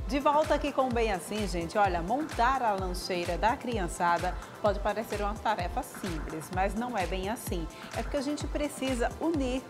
De volta aqui com o Bem Assim, gente. Olha, montar a lancheira da criançada pode parecer uma tarefa simples, mas não é bem assim. É porque a gente precisa unir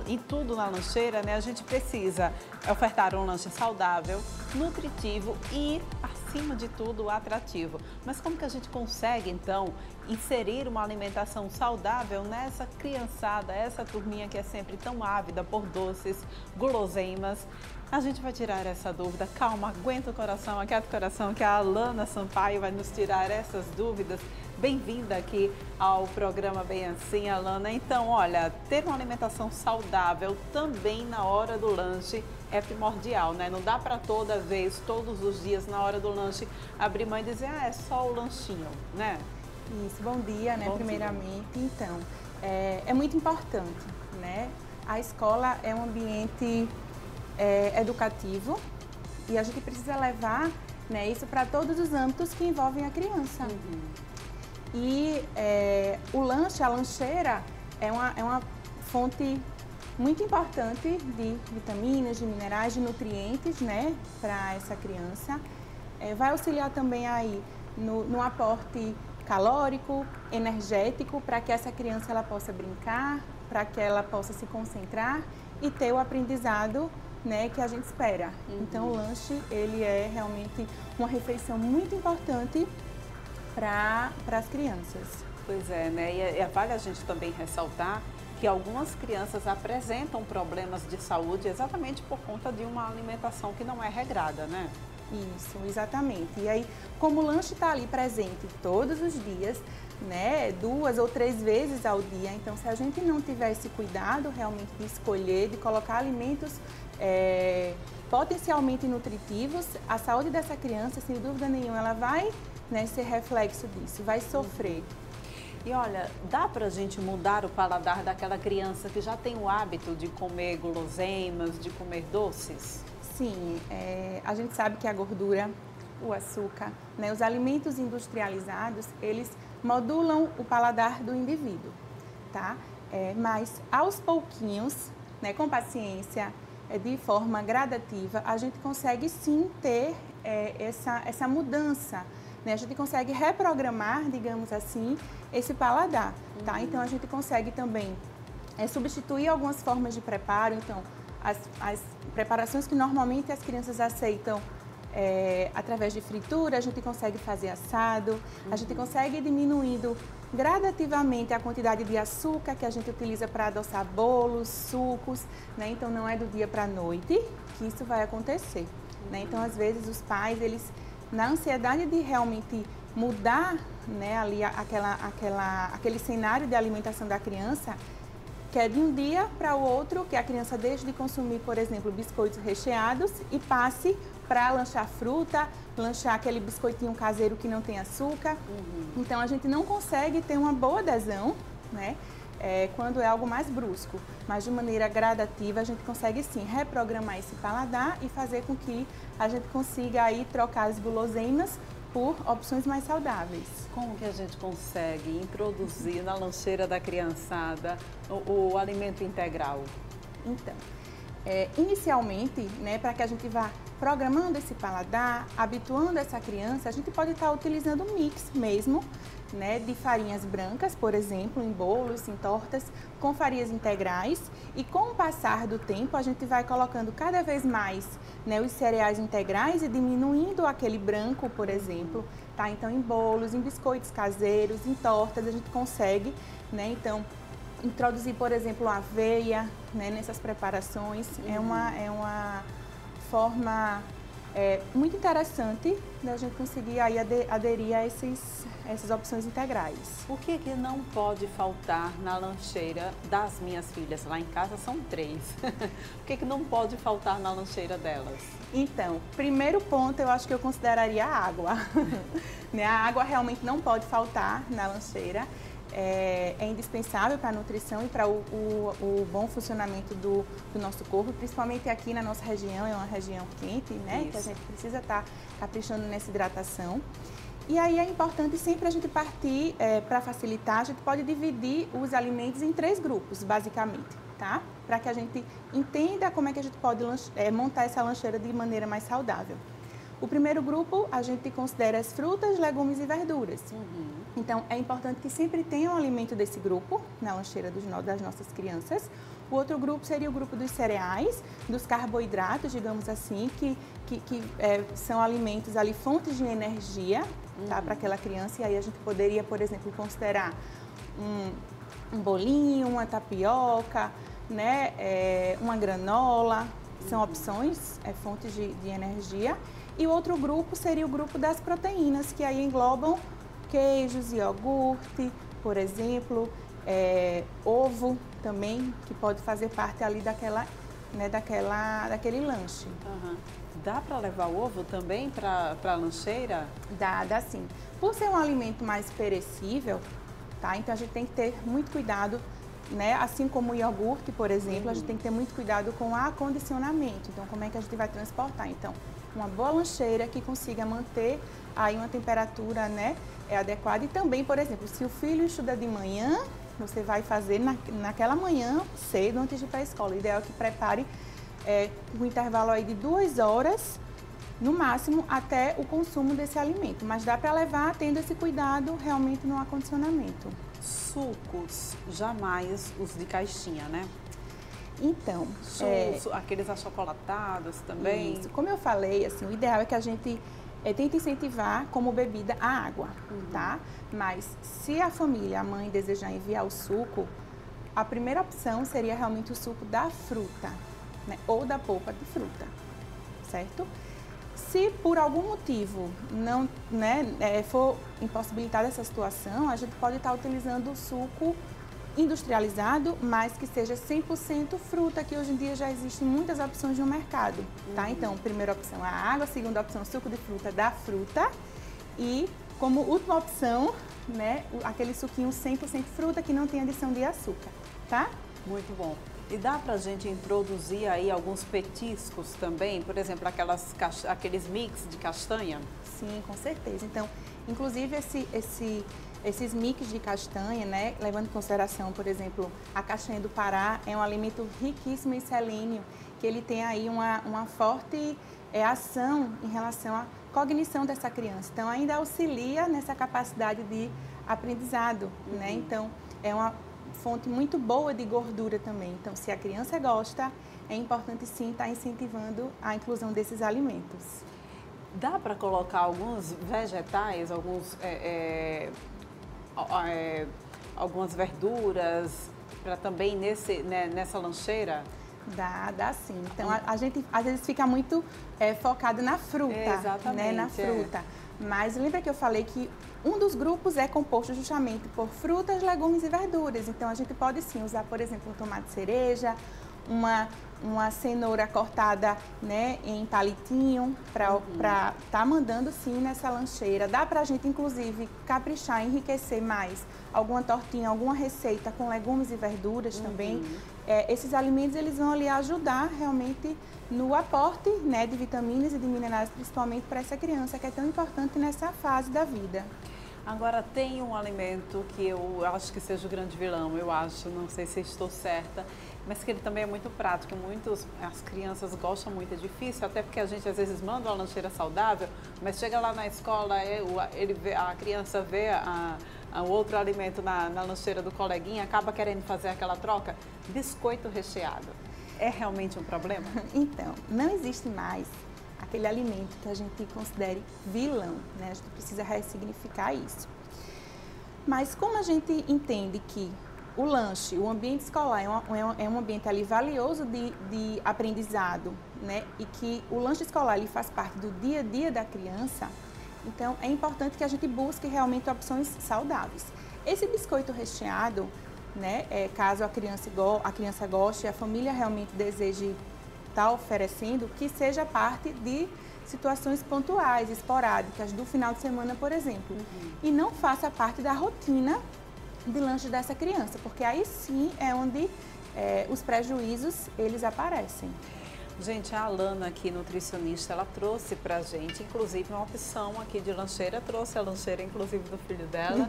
em tudo na lancheira, né? A gente precisa ofertar um lanche saudável, nutritivo e, acima de tudo, atrativo. Mas como que a gente consegue, então, inserir uma alimentação saudável nessa criançada, essa turminha que é sempre tão ávida por doces, guloseimas? A gente vai tirar essa dúvida. Calma, aguenta o coração, aquieta o coração, que a Alana Sampaio vai nos tirar essas dúvidas. Bem-vinda aqui ao programa Bem Assim, Alana. Então, olha, ter uma alimentação saudável também na hora do lanche é primordial, né? Não dá para toda vez, todos os dias, na hora do lanche, abrir mão e dizer, é só o lanchinho, né? Isso, bom dia, né? Bom primeiramente. Dia. Então, é muito importante, né? A escola é um ambiente educativo e a gente precisa levar, né, isso para todos os âmbitos que envolvem a criança. E o lanche, a lancheira, é uma fonte muito importante de vitaminas, de minerais, de nutrientes, né, para essa criança. Vai auxiliar também aí no aporte calórico, energético, para que essa criança ela possa brincar, para que ela possa se concentrar e ter o aprendizado, né, que a gente espera. Então o lanche, ele é realmente uma refeição muito importante para as crianças. Pois é, né? E vale a gente também ressaltar que algumas crianças apresentam problemas de saúde exatamente por conta de uma alimentação que não é regrada, né? Isso, exatamente. E aí, como o lanche está ali presente todos os dias, né, 2 ou 3 vezes ao dia, então se a gente não tiver esse cuidado realmente de escolher, de colocar alimentos potencialmente nutritivos, a saúde dessa criança, sem dúvida nenhuma, ela vai, né, ser reflexo disso, vai sofrer. E olha, dá pra gente mudar o paladar daquela criança que já tem o hábito de comer guloseimas, de comer doces? Sim, a gente sabe que a gordura, o açúcar, né, os alimentos industrializados, eles modulam o paladar do indivíduo, tá? Mas aos pouquinhos, né, com paciência, de forma gradativa, a gente consegue sim ter essa mudança, né? A gente consegue reprogramar, digamos assim, esse paladar, tá? Então a gente consegue também substituir algumas formas de preparo. Então, as preparações que normalmente as crianças aceitam através de fritura, a gente consegue fazer assado, a gente consegue ir diminuindo gradativamente a quantidade de açúcar que a gente utiliza para adoçar bolos, sucos, né? Então não é do dia para a noite que isso vai acontecer, né? Então às vezes os pais, eles, na ansiedade de realmente mudar, né, ali aquele cenário de alimentação da criança, que é de um dia para o outro que a criança deixe de consumir, por exemplo, biscoitos recheados e passe para lanchar fruta, lanchar aquele biscoitinho caseiro que não tem açúcar. Então a gente não consegue ter uma boa adesão, né, quando é algo mais brusco, mas de maneira gradativa a gente consegue sim reprogramar esse paladar e fazer com que a gente consiga aí trocar as guloseimas por opções mais saudáveis. Como que a gente consegue introduzir na lancheira da criançada o alimento integral? Então, inicialmente, né, para que a gente vá programando esse paladar, habituando essa criança, a gente pode estar utilizando um mix mesmo, né, de farinhas brancas, por exemplo, em bolos, em tortas, com farinhas integrais, e com o passar do tempo a gente vai colocando cada vez mais, né, os cereais integrais e diminuindo aquele branco, por exemplo, tá? Então em bolos, em biscoitos caseiros, em tortas a gente consegue, né, então introduzir, por exemplo, a aveia, né, nessas preparações. É uma forma muito interessante da gente conseguir aí aderir a essas opções integrais. O que não pode faltar na lancheira das minhas filhas? Lá em casa são 3. O que não pode faltar na lancheira delas? Então, primeiro ponto, eu acho que eu consideraria a água. Né? A água realmente não pode faltar na lancheira. É indispensável para a nutrição e para o bom funcionamento do nosso corpo, principalmente aqui na nossa região, é uma região quente, né? Isso. Que a gente precisa estar caprichando nessa hidratação. E aí é importante sempre a gente partir, para facilitar, a gente pode dividir os alimentos em 3 grupos, basicamente. tá? Para que a gente entenda como é que a gente pode montar essa lancheira de maneira mais saudável. O primeiro grupo, a gente considera as frutas, legumes e verduras. Então, é importante que sempre tenha um alimento desse grupo na lancheira das nossas crianças. O outro grupo seria o grupo dos cereais, dos carboidratos, digamos assim, que são alimentos ali, fontes de energia, tá, para aquela criança. E aí a gente poderia, por exemplo, considerar um bolinho, uma tapioca, né, uma granola. São opções, fontes de energia. E o outro grupo seria o grupo das proteínas, que aí englobam queijos, iogurte, por exemplo, ovo também, que pode fazer parte ali daquele lanche. Dá para levar o ovo também para a lancheira? Dá sim. Por ser um alimento mais perecível, tá? Então a gente tem que ter muito cuidado, né? Assim como o iogurte, por exemplo, a gente tem que ter muito cuidado com o acondicionamento. Então, como é que a gente vai transportar? Então, uma boa lancheira que consiga manter aí uma temperatura, né, adequada. E também, por exemplo, se o filho estuda de manhã, você vai fazer naquela manhã, cedo, antes de ir para a escola. O ideal é que prepare um intervalo aí de 2 horas, no máximo, até o consumo desse alimento. Mas dá para levar tendo esse cuidado realmente no acondicionamento. Sucos, jamais os de caixinha, né? Então, aqueles achocolatados também. Isso. Como eu falei, assim, o ideal é que a gente tente incentivar como bebida a água, tá? Mas se a família, a mãe, desejar enviar o suco, a primeira opção seria realmente o suco da fruta, né? Ou da polpa de fruta, certo? Se por algum motivo não, for impossibilitada essa situação, a gente pode estar utilizando o suco industrializado, mas que seja 100% fruta, que hoje em dia já existem muitas opções no mercado, tá? Então, primeira opção a água, segunda opção suco de fruta da fruta e como última opção, né, aquele suquinho 100% fruta que não tem adição de açúcar, tá? Muito bom. E dá pra gente introduzir aí alguns petiscos também, por exemplo, aqueles mix de castanha? Sim, com certeza. Então, inclusive esses mix de castanha, né, levando em consideração, por exemplo, a castanha do Pará é um alimento riquíssimo em selênio, que ele tem aí uma forte ação em relação à cognição dessa criança. Então, ainda auxilia nessa capacidade de aprendizado, né? Então, é uma fonte muito boa de gordura também. Então, se a criança gosta, é importante sim estar incentivando a inclusão desses alimentos. Dá para colocar alguns vegetais, algumas verduras para também nessa lancheira? Dá sim. Então, a gente às vezes fica muito focado na fruta, exatamente, né? Na fruta. Mas lembra que eu falei que um dos grupos é composto justamente por frutas, legumes e verduras. Então, a gente pode sim usar, por exemplo, um tomate cereja, uma cenoura cortada, né, em palitinho para estar mandando sim nessa lancheira. Dá para a gente, inclusive, caprichar, enriquecer mais alguma tortinha, alguma receita com legumes e verduras também. Esses alimentos eles vão ali ajudar realmente no aporte, né, de vitaminas e de minerais, principalmente para essa criança que é tão importante nessa fase da vida. Agora, tem um alimento que eu acho que seja o grande vilão, eu acho, não sei se estou certa, mas que ele também é muito prático, as crianças gostam muito, é difícil, até porque a gente às vezes manda uma lancheira saudável, mas chega lá na escola, a criança vê o outro alimento na lancheira do coleguinha, acaba querendo fazer aquela troca, biscoito recheado. É realmente um problema? Então, não existe mais aquele alimento que a gente considere vilão, né? A gente precisa ressignificar isso. Mas como a gente entende que o lanche, o ambiente escolar é um ambiente ali valioso de aprendizado, né? E que o lanche escolar ele faz parte do dia a dia da criança, então é importante que a gente busque realmente opções saudáveis. Esse biscoito recheado, né? Caso a criança goste, a família realmente deseje estar oferecendo, que seja parte de situações pontuais, esporádicas, do final de semana, por exemplo. E não faça parte da rotina de lanche dessa criança, porque aí sim é onde os prejuízos eles aparecem. Gente, a Alana aqui, nutricionista, ela trouxe pra gente, inclusive, uma opção aqui de lancheira, trouxe a lancheira, inclusive, do filho dela,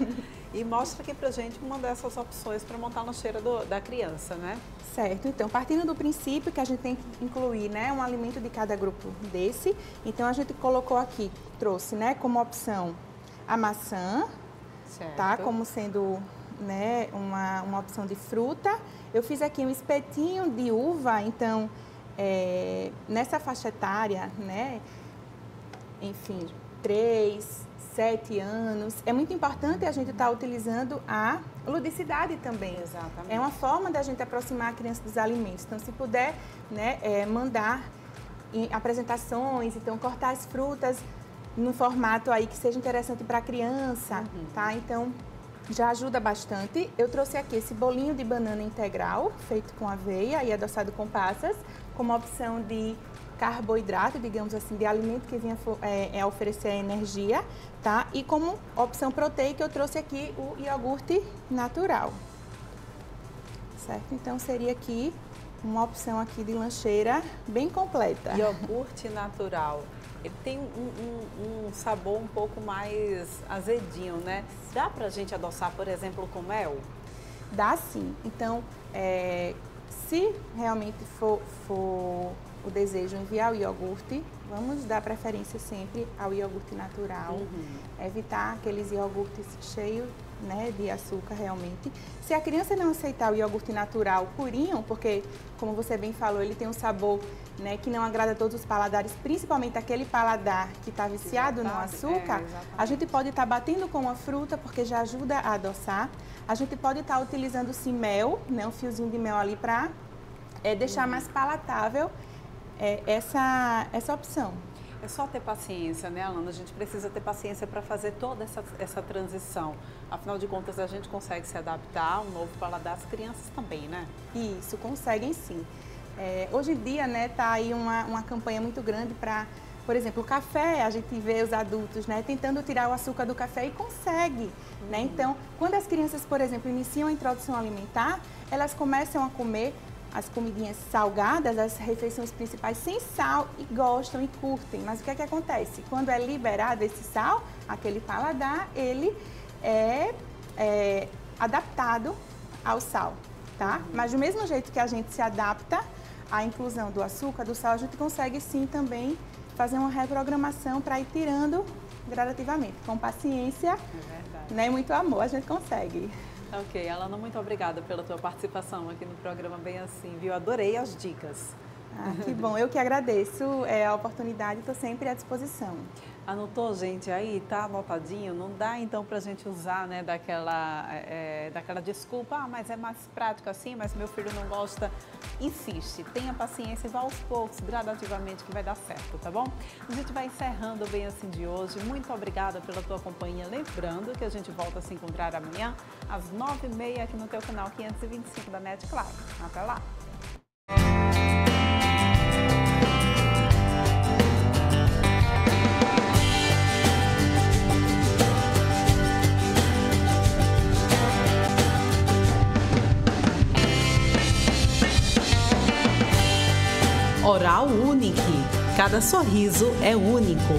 e mostra aqui pra gente uma dessas opções para montar a lancheira da criança, né? Certo, então, partindo do princípio que a gente tem que incluir, né, um alimento de cada grupo desse, então a gente colocou aqui, trouxe, né, como opção a maçã, Certo. tá, como sendo, né, uma opção de fruta. Eu fiz aqui um espetinho de uva, então, nessa faixa etária, né, enfim, 3, 7 anos, é muito importante a gente estar utilizando a ludicidade também. Exatamente. É uma forma da gente aproximar a criança dos alimentos. Então, se puder, né, mandar em apresentações, então cortar as frutas num formato aí que seja interessante para a criança, tá? Então, já ajuda bastante. Eu trouxe aqui esse bolinho de banana integral, feito com aveia e adoçado com passas, como opção de carboidrato, digamos assim, de alimento que venha a oferecer energia, tá? E como opção proteica, eu trouxe aqui o iogurte natural, certo? Então, seria aqui uma opção aqui de lancheira bem completa. Iogurte natural. Ele tem um sabor um pouco mais azedinho, né? Dá pra gente adoçar, por exemplo, com mel? Dá sim. Então, se realmente for o desejo enviar o iogurte, vamos dar preferência sempre ao iogurte natural. Evitar aqueles iogurtes cheios, né, de açúcar realmente. Se a criança não aceitar o iogurte natural purinho, porque, como você bem falou, ele tem um sabor, né, que não agrada a todos os paladares, principalmente aquele paladar que está viciado no açúcar, a gente pode estar batendo com uma fruta, porque já ajuda a adoçar. A gente pode estar utilizando sim mel, né, um fiozinho de mel ali para deixar mais palatável essa opção. É só ter paciência, né, Alana? A gente precisa ter paciência para fazer toda essa transição. Afinal de contas, a gente consegue se adaptar a um novo paladar, as crianças também, né? Isso, conseguem sim. Hoje em dia, né, tá aí uma campanha muito grande para, por exemplo, o café, a gente vê os adultos, né, tentando tirar o açúcar do café e consegue, né? Então, quando as crianças, por exemplo, iniciam a introdução alimentar, elas começam a comer as comidinhas salgadas, as refeições principais sem sal e gostam e curtem. Mas o que é que acontece? Quando é liberado esse sal, aquele paladar, ele é adaptado ao sal, tá? Mas do mesmo jeito que a gente se adapta à inclusão do açúcar, do sal, a gente consegue sim também fazer uma reprogramação para ir tirando gradativamente. Com paciência, né, e muito amor, a gente consegue. Ok, Alana, muito obrigada pela tua participação aqui no programa Bem Assim, viu? Adorei as dicas. Que bom, eu que agradeço a oportunidade, estou sempre à disposição. Anotou, gente, aí? Tá anotadinho? Não dá, então, pra gente usar, né, daquela desculpa, mas é mais prático assim, mas meu filho não gosta. Insiste, tenha paciência e vá aos poucos, gradativamente, que vai dar certo, tá bom? A gente vai encerrando o Bem Assim de hoje. Muito obrigada pela tua companhia. Lembrando que a gente volta a se encontrar amanhã, às 9h30, aqui no teu canal 525 da NET, claro. Até lá! Oral Unique. Cada sorriso é único.